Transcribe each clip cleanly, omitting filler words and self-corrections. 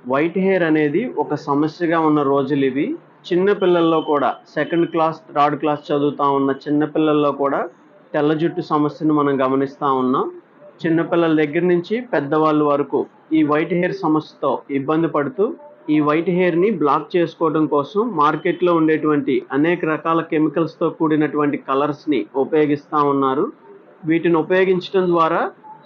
White hair అనేది ఒక సమస్యగా ఉన్న రోజులు ఇవి. చిన్న పిల్లల్లో కూడా సెకండ్ క్లాస్, థర్డ్ క్లాస్ చదువుతా ఉన్న చిన్న పిల్లల్లో కూడా తెల్ల జుట్టు సమస్యను మనం గమనిస్తా ఉన్నాం. చిన్న పిల్లల దగ్గర నుంచి పెద్దవాళ్ళ వరకు ఈ వైట్ హెయిర్ సమస్యతో ఇబ్బంది పడుతూ ఈ వైట్ హెయిర్‌ని బ్లాక్ చేసుకోవడం కోసం మార్కెట్‌లో ఉండేటువంటి అనేక రకాల కెమికల్స్‌తో కూడినటువంటి కలర్స్‌ని ఉపయోగిస్తా ఉన్నారు. వీటిని ఉపయోగించడం ద్వారా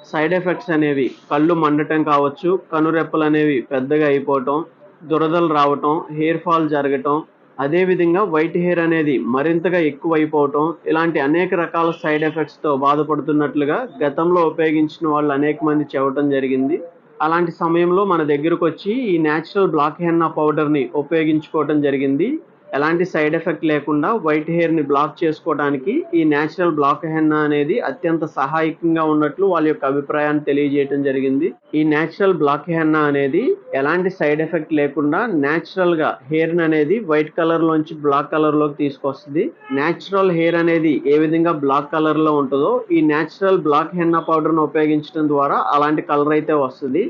సైడ్ ఎఫెక్ట్స్ అనేవి కళ్ళు మండటం కావచ్చు, కనురెప్పలనేవి పెద్దగా అయిపోవటం, దురదలు రావటం, హెయిర్ ఫాల్ జరగటం, అదేవిధంగా వైట్ హెయిర్ అనేది మరింతగా ఎక్కువైపోవటం, ఇలాంటి అనేక రకాల సైడ్ ఎఫెక్ట్స్‌తో బాధపడుతున్నట్లుగా గతంలో ఉపయోగించిన వాళ్ళు అనేక మంది చెప్పడం జరిగింది. అలాంటి సమయంలో మన దగ్గరకొచ్చి ఈ నేచురల్ బ్లాక్ హెన్నా పౌడర్‌ని ఉపయోగించుకోవటం జరిగింది. ఎలాంటి సైడ్ ఎఫెక్ట్ లేకుండా వైట్ హెయిర్‌ని బ్లాక్ చేసుకోవడానికి ఈ నేచురల్ బ్లాక్ హెన్నా అనేది అత్యంత సహాయకంగా ఉన్నట్లు వాళ్ళ యొక్క అభిప్రాయాన్ని తెలియజేయటం జరిగింది. ఈ నేచురల్ బ్లాక్ హెన్నా అనేది ఎలాంటి సైడ్ ఎఫెక్ట్ లేకుండా నేచురల్‌గా హెయిర్‌ని అనేది వైట్ కలర్‌లోంచి బ్లాక్ కలర్‌లోకి తీసుకొస్తది. నేచురల్ హెయిర్ అనేది ఏ విధంగా బ్లాక్ కలర్‌లో ఉంటదో ఈ నేచురల్ బ్లాక్ హెన్నా పౌడర్‌ని ఉపయోగించడం ద్వారా అలాంటి కలర్ అయితే వస్తది.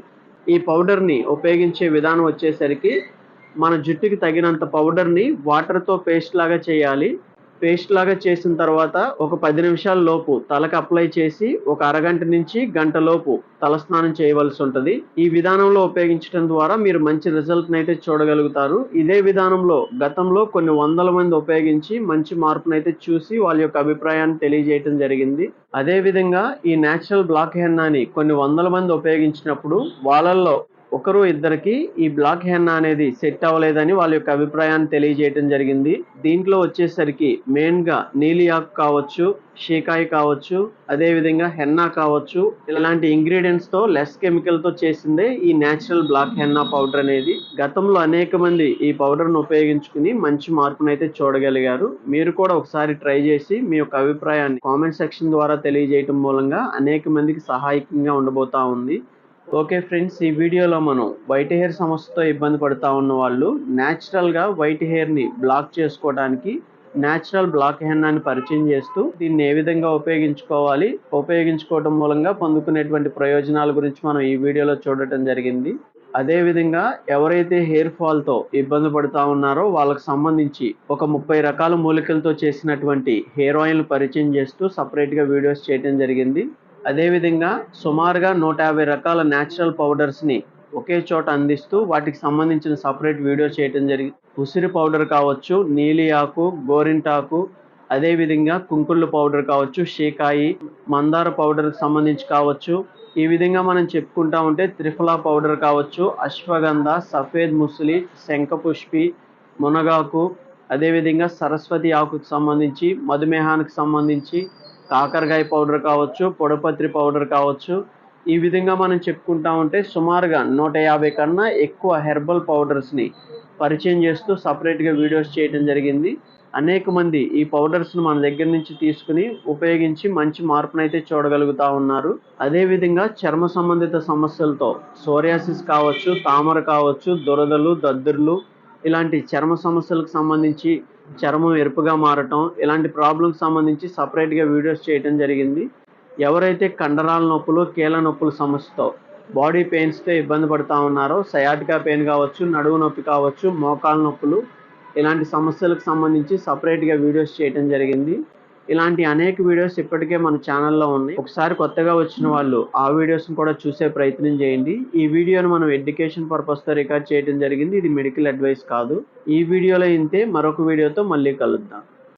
ఈ పౌడర్‌ని ఉపయోగించే విధానం వచ్చేసరికి మన జుట్టుకి తగినంత పౌడర్‌ని వాటర్‌తో పేస్ట్ లాగా చేయాలి. పేస్ట్ లాగా చేసిన తర్వాత ఒక 10 నిమిషాల లోపు తలకు అప్లై చేసి ఒక అరగంట నుంచి గంట లోపు తలస్నానం చేయవలసి ఉంటది. ఈ విధానంలో ఉపయోగించడం ద్వారా మీరు మంచి రిజల్ట్‌నైతే చూడగలుగుతారు. ఇదే విధానంలో గతంలో కొన్ని వందల మంది ఉపయోగించి మంచి మార్పునైతే చూసి వాళ్ళ యొక్క అభిప్రాయాన్ని తెలియజేయటం జరిగింది. అదే విధంగా ఈ నేచురల్ బ్లాక్ హెన్నాని కొన్ని వందల మంది ఉపయోగించినప్పుడు వాళ్ళల్లో ఒకరు ఇద్దరికి ఈ బ్లాక్ హెన్నా అనేది సెట్ అవ్వలేదని వాళ్ళ యొక్క అభిప్రాయాన్ని తెలియజేయటం జరిగింది. దీంట్లో వచ్చేసరికి మెయిన్‌గా నీలి ఆకు కావచ్చు, షీకాయ కావచ్చు, అదే విధంగా హెన్నా కావచ్చు, ఇలాంటి ఇంగ్రీడియెంట్స్‌తో లెస్ కెమికల్‌తో చేసిందే ఈ నేచురల్ బ్లాక్ హెన్నా పౌడర్ అనేది. గతంలో అనేక మంది ఈ పౌడర్‌ను ఉపయోగించుకుని మంచి మార్పునైతే చూడగలిగారు. మీరు కూడా ఒకసారి ట్రై చేసి మీ యొక్క అభిప్రాయాన్ని కామెంట్ సెక్షన్ ద్వారా తెలియజేయటం మూలంగా అనేక మందికి సహాయకంగా ఉండబోతా ఉంది. ఓకే ఫ్రెండ్స్, ఈ వీడియోలో మనం వైట్ హెయిర్ సమస్యతో ఇబ్బంది పడుతా ఉన్న వాళ్ళు నేచురల్‌గా వైట్ హెయిర్‌ని బ్లాక్ చేసుకోవడానికి నేచురల్ బ్లాక్ హెన్నాని పరిచయం చేస్తూ దీన్ని ఏ విధంగా ఉపయోగించుకోవాలి, ఉపయోగించుకోవడం మూలంగా పొందుకునేటువంటి ప్రయోజనాల గురించి మనం ఈ వీడియోలో చూడటం జరిగింది. అదే విధంగా ఎవరైతే హెయిర్ ఫాల్‌తో ఇబ్బంది పడుతా ఉన్నారో వాళ్ళకి సంబంధించి ఒక 30 రకాల మూలికలతో చేసినటువంటి హెయిర్ ఆయిల్‌ని పరిచయం చేస్తూ సెపరేట్‌గా వీడియోస్ చేయటం జరిగింది. అదేవిధంగా సుమారుగా 150 రకాల నేచురల్ పౌడర్స్‌ని ఒకే చోట అందిస్తూ వాటికి సంబంధించిన సెపరేట్ వీడియో చేయటం జరిగింది. ఉసిరి పౌడర్ కావచ్చు, నీలి ఆకు, గోరింటాకు, అదేవిధంగా కుంకుళ్ళు పౌడర్ కావచ్చు, షీకాయి, మందార పౌడర్‌కి సంబంధించి కావచ్చు, ఈ విధంగా మనం చెప్పుకుంటా ఉంటే త్రిఫలా పౌడర్ కావచ్చు, అశ్వగంధ, సఫేద్ ముసిలి, శంఖపుష్పి, మునగాకు, అదేవిధంగా సరస్వతి ఆకుకు సంబంధించి, మధుమేహానికి సంబంధించి కాకరకాయ పౌడర్ కావచ్చు, పొడపత్రి పౌడర్ కావచ్చు, ఈ విధంగా మనం చెప్పుకుంటా ఉంటే సుమారుగా 150 కన్నా ఎక్కువ హెర్బల్ పౌడర్స్‌ని పరిచయం చేస్తూ సెపరేట్‌గా వీడియోస్ చేయటం జరిగింది. అనేక మంది ఈ పౌడర్స్‌ని మన దగ్గర నుంచి తీసుకుని ఉపయోగించి మంచి మార్పునైతే చూడగలుగుతా ఉన్నారు. అదేవిధంగా చర్మ సంబంధిత సమస్యలతో సోరియాసిస్ కావచ్చు, తామర కావచ్చు, దురదలు, దద్దుర్లు ఇలాంటి చర్మ సమస్యలకు సంబంధించి చర్మం ఎరుపుగా మారటం, ఇలాంటి ప్రాబ్లమ్స్ సంబంధించి సెపరేట్‌గా వీడియోస్ చేయటం జరిగింది. ఎవరైతే కండరాల నొప్పులు, కీళ్ళ నొప్పుల సమస్యతో బాడీ పెయిన్స్‌తో ఇబ్బంది పడుతా ఉన్నారో సయాటికా పెయిన్ కావచ్చు, నడుము నొప్పి కావచ్చు, మోకాళ్ళ నొప్పులు ఇలాంటి సమస్యలకు సంబంధించి సెపరేట్‌గా వీడియోస్ చేయటం జరిగింది. ఇలాంటి అనేక వీడియోస్ ఇప్పటికే మన ఛానల్‌లో ఉన్నాయి. ఒకసారి కొత్తగా వచ్చిన వాళ్ళు ఆ వీడియోస్‌ని కూడా చూసే ప్రయత్నం చేయండి. ఈ వీడియోను మనం ఎడ్యుకేషన్ పర్పస్‌తో రికార్డ్ చేయడం జరిగింది. ఇది మెడికల్ అడ్వైస్ కాదు. ఈ వీడియోలో ఇంతే, మరొక వీడియోతో మళ్ళీ కలుద్దాం.